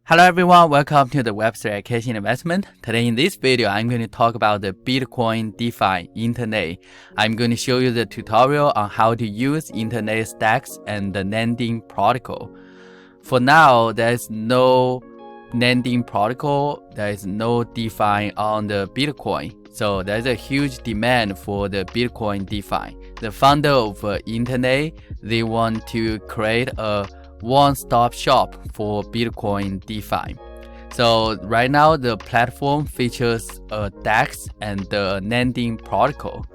Hello everyone, welcome to the Web3 Cash Investment. Today in this video, I'm going to talk about the Bitcoin DeFi Interlay. I'm going to show you the tutorial on how to use Interlay's DEX and the Lending Protocol. For now, there's no Lending Protocol, there is no DeFi on the Bitcoin. So there's a huge demand for the Bitcoin DeFi. The founder of Interlay, they want to create a one-stop shop for Bitcoin DeFi. So right now the platform features a DEX and the Lending Protocol,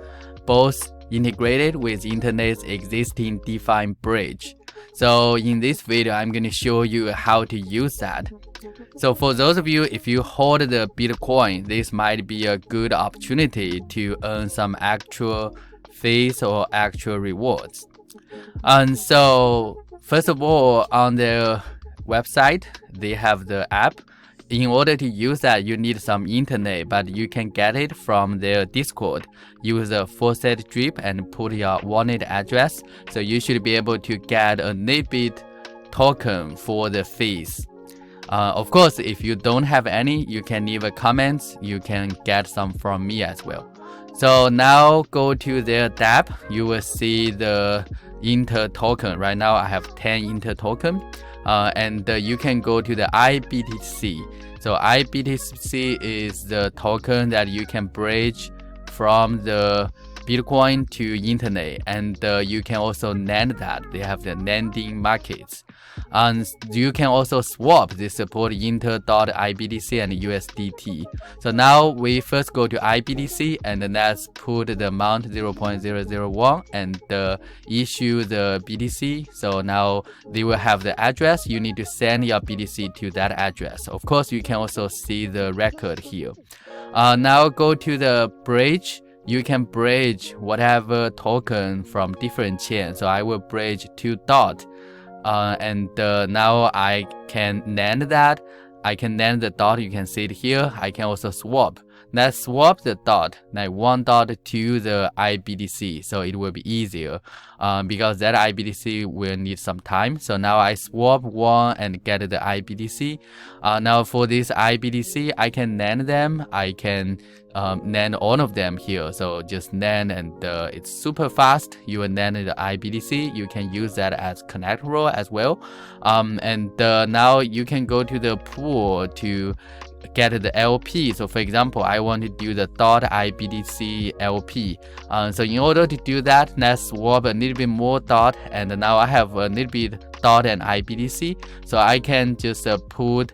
both integrated with Internet's existing DeFi bridge. So in this video, I'm going to show you how to use that. So for those of you, if you hold the Bitcoin, this might be a good opportunity to earn some actual fees or actual rewards. And so first of all, on their website, they have the app. In order to use that, you need some internet, but you can get it from their Discord. Use a faucet drip and put your wallet address. So you should be able to get a Nibit token for the fees. Of course, if you don't have any, you can leave a comment. You can get some from me as well. So now go to their tab. You will see the Inter token. Right now I have 10 Inter token, and you can go to the IBTC. So IBTC is the token that you can bridge from the Bitcoin to Internet, and you can also lend that. They have the lending markets, and you can also swap. They support Inter.IBTC and USDT. So now we first go to IBTC and then let's put the amount 0.001 and issue the BTC. So now they will have the address. You need to send your BTC to that address. Of course, you can also see the record here. Now go to the bridge. You can bridge whatever token from different chains. So I will bridge to DOT. And now I can lend that. I can lend the DOT. You can see it here. I can also swap. Let's swap the DOT, like one DOT to the IBTC. So it will be easier because that IBTC will need some time. So now I swap one and get the IBTC. Now for this IBTC, I can lend them. I can lend all of them here. So just lend, and it's super fast. You will lend the IBTC. You can use that as connect role as well. And now you can go to the pool to get the LP. So for example, I want to do the .IBTC LP. So in order to do that, let's swap a little bit more DOT, and now I have a little bit DOT and IBTC. So I can just put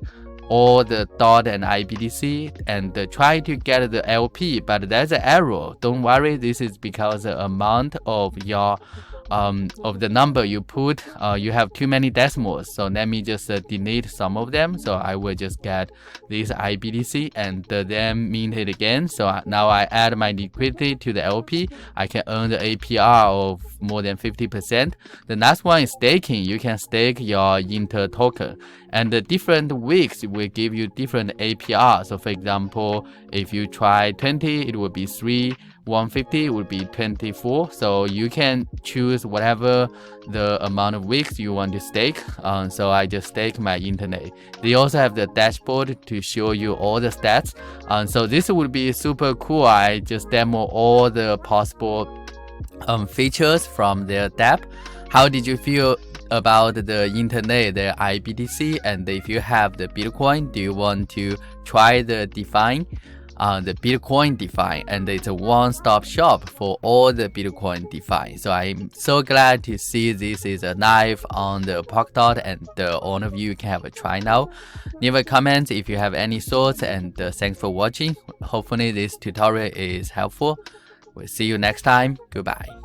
all the DOT and IBTC and try to get the LP, but there's an error. Don't worry, this is because the amount of your of the number you put, you have too many decimals. So let me just delete some of them. So I will just get this IBTC and then mint it again. So now I add my liquidity to the LP. I can earn the APR of more than 50%. The last one is staking. You can stake your Inter token, and the different weeks will give you different APR. So for example, if you try 20, it will be 3. 150 would be 24. So you can choose whatever the amount of weeks you want to stake. So I just stake my internet. They also have the dashboard to show you all the stats. So this would be super cool. I just demo all the possible features from their tab. How did you feel about the internet, the IBTC? And if you have the Bitcoin, do you want to try the DeFi? The Bitcoin DeFi, and it's a one-stop shop for all the Bitcoin DeFi. So I'm so glad to see this is live on the Polkadot, and all of you can have a try now. Leave a comment if you have any thoughts, and thanks for watching. Hopefully this tutorial is helpful. We'll see you next time. Goodbye.